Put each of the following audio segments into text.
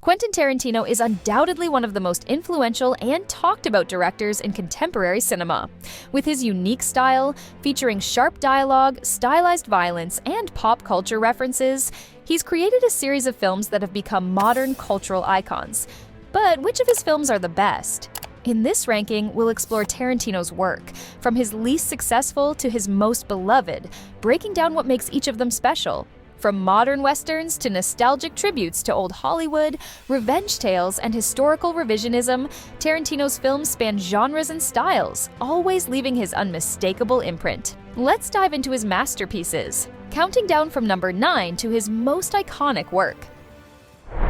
Quentin Tarantino is undoubtedly one of the most influential and talked about directors in contemporary cinema. With his unique style, featuring sharp dialogue, stylized violence, and pop culture references, he's created a series of films that have become modern cultural icons. But which of his films are the best? In this ranking, we'll explore Tarantino's work, from his least successful to his most beloved, breaking down what makes each of them special. From modern westerns to nostalgic tributes to old Hollywood, revenge tales, and historical revisionism, Tarantino's films span genres and styles, always leaving his unmistakable imprint. Let's dive into his masterpieces, counting down from number 9 to his most iconic work.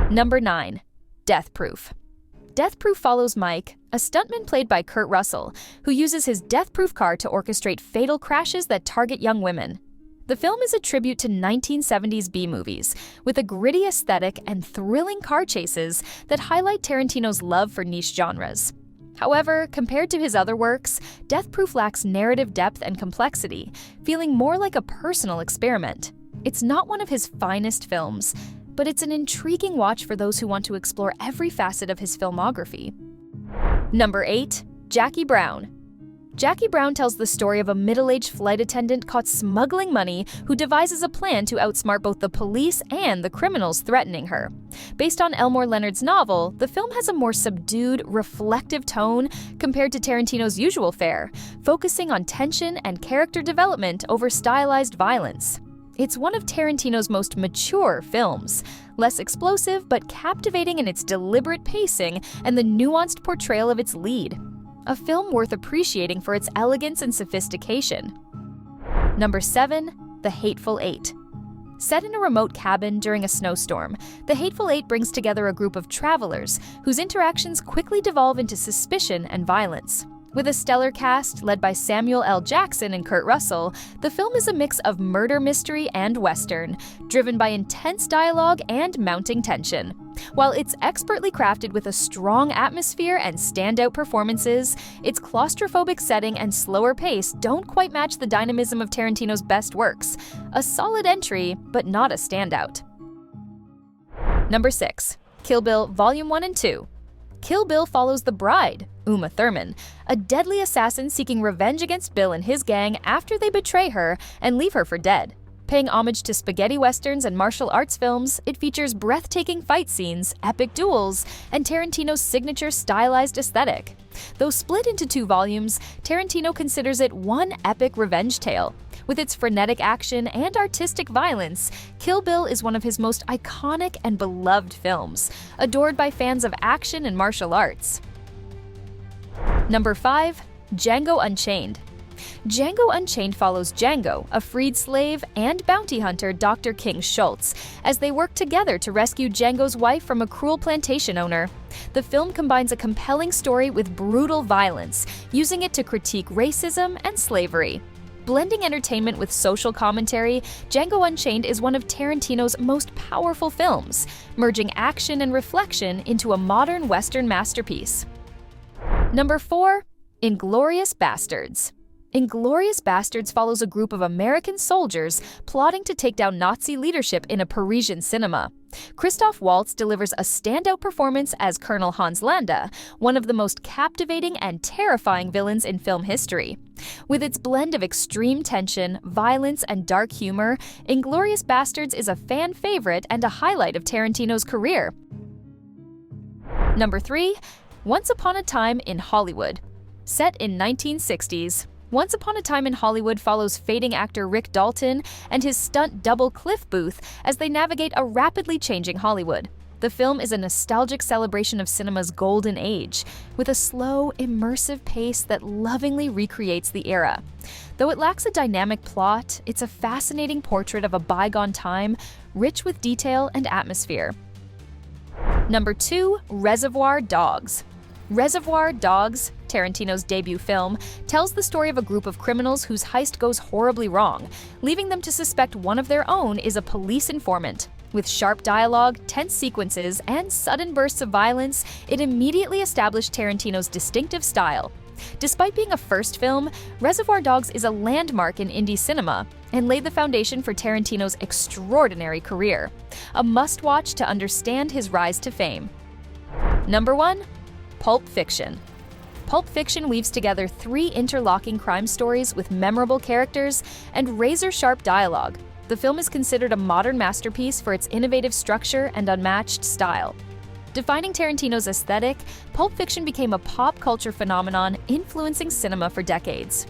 Number 9. Death Proof. Death Proof follows Mike, a stuntman played by Kurt Russell, who uses his death-proof car to orchestrate fatal crashes that target young women. The film is a tribute to 1970s B-movies, with a gritty aesthetic and thrilling car chases that highlight Tarantino's love for niche genres. However, compared to his other works, Death Proof lacks narrative depth and complexity, feeling more like a personal experiment. It's not one of his finest films, but it's an intriguing watch for those who want to explore every facet of his filmography. Number 8. Jackie Brown. Jackie Brown tells the story of a middle-aged flight attendant caught smuggling money who devises a plan to outsmart both the police and the criminals threatening her. Based on Elmore Leonard's novel, the film has a more subdued, reflective tone compared to Tarantino's usual fare, focusing on tension and character development over stylized violence. It's one of Tarantino's most mature films, less explosive but captivating in its deliberate pacing and the nuanced portrayal of its lead. A film worth appreciating for its elegance and sophistication. Number 7. The Hateful Eight. Set in a remote cabin during a snowstorm, The Hateful Eight brings together a group of travelers whose interactions quickly devolve into suspicion and violence. With a stellar cast led by Samuel L. Jackson and Kurt Russell, the film is a mix of murder mystery and western, driven by intense dialogue and mounting tension. While it's expertly crafted with a strong atmosphere and standout performances, its claustrophobic setting and slower pace don't quite match the dynamism of Tarantino's best works. A solid entry, but not a standout. Number 6. Kill Bill Volume 1 and 2. Kill Bill follows the bride, Uma Thurman, a deadly assassin seeking revenge against Bill and his gang after they betray her and leave her for dead. Paying homage to spaghetti westerns and martial arts films, it features breathtaking fight scenes, epic duels, and Tarantino's signature stylized aesthetic. Though split into 2 volumes, Tarantino considers it one epic revenge tale. With its frenetic action and artistic violence, Kill Bill is one of his most iconic and beloved films, adored by fans of action and martial arts. Number 5. Django Unchained. Django Unchained follows Django, a freed slave, and bounty hunter Dr. King Schultz, as they work together to rescue Django's wife from a cruel plantation owner. The film combines a compelling story with brutal violence, using it to critique racism and slavery. Blending entertainment with social commentary, Django Unchained is one of Tarantino's most powerful films, merging action and reflection into a modern Western masterpiece. Number 4. Inglorious Bastards. Inglorious Bastards follows a group of American soldiers plotting to take down Nazi leadership in a Parisian cinema. Christoph Waltz delivers a standout performance as Colonel Hans Landa, one of the most captivating and terrifying villains in film history. With its blend of extreme tension, violence, and dark humor, Inglorious Bastards is a fan favorite and a highlight of Tarantino's career. Number 3. Once Upon a Time in Hollywood. Set in 1960s. Once Upon a Time in Hollywood follows fading actor Rick Dalton and his stunt double Cliff Booth as they navigate a rapidly changing Hollywood. The film is a nostalgic celebration of cinema's golden age, with a slow, immersive pace that lovingly recreates the era. Though it lacks a dynamic plot, it's a fascinating portrait of a bygone time, rich with detail and atmosphere. Number 2. Reservoir Dogs. Reservoir Dogs, Tarantino's debut film, tells the story of a group of criminals whose heist goes horribly wrong, leaving them to suspect one of their own is a police informant. With sharp dialogue, tense sequences, and sudden bursts of violence, it immediately established Tarantino's distinctive style. Despite being a first film, Reservoir Dogs is a landmark in indie cinema and laid the foundation for Tarantino's extraordinary career. A must-watch to understand his rise to fame. Number 1. Pulp Fiction. Pulp Fiction weaves together 3 interlocking crime stories with memorable characters and razor-sharp dialogue. The film is considered a modern masterpiece for its innovative structure and unmatched style. Defining Tarantino's aesthetic, Pulp Fiction became a pop culture phenomenon influencing cinema for decades.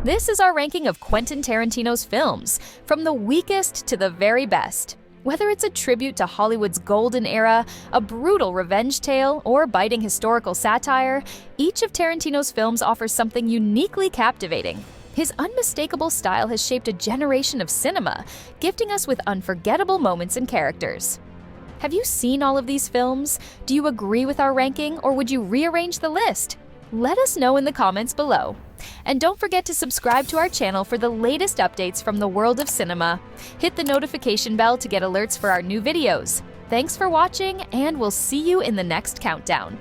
This is our ranking of Quentin Tarantino's films, from the weakest to the very best. Whether it's a tribute to Hollywood's golden era, a brutal revenge tale, or biting historical satire, each of Tarantino's films offers something uniquely captivating. His unmistakable style has shaped a generation of cinema, gifting us with unforgettable moments and characters. Have you seen all of these films? Do you agree with our ranking, or would you rearrange the list? Let us know in the comments below. And don't forget to subscribe to our channel for the latest updates from the world of cinema. Hit the notification bell to get alerts for our new videos. Thanks for watching, and we'll see you in the next countdown.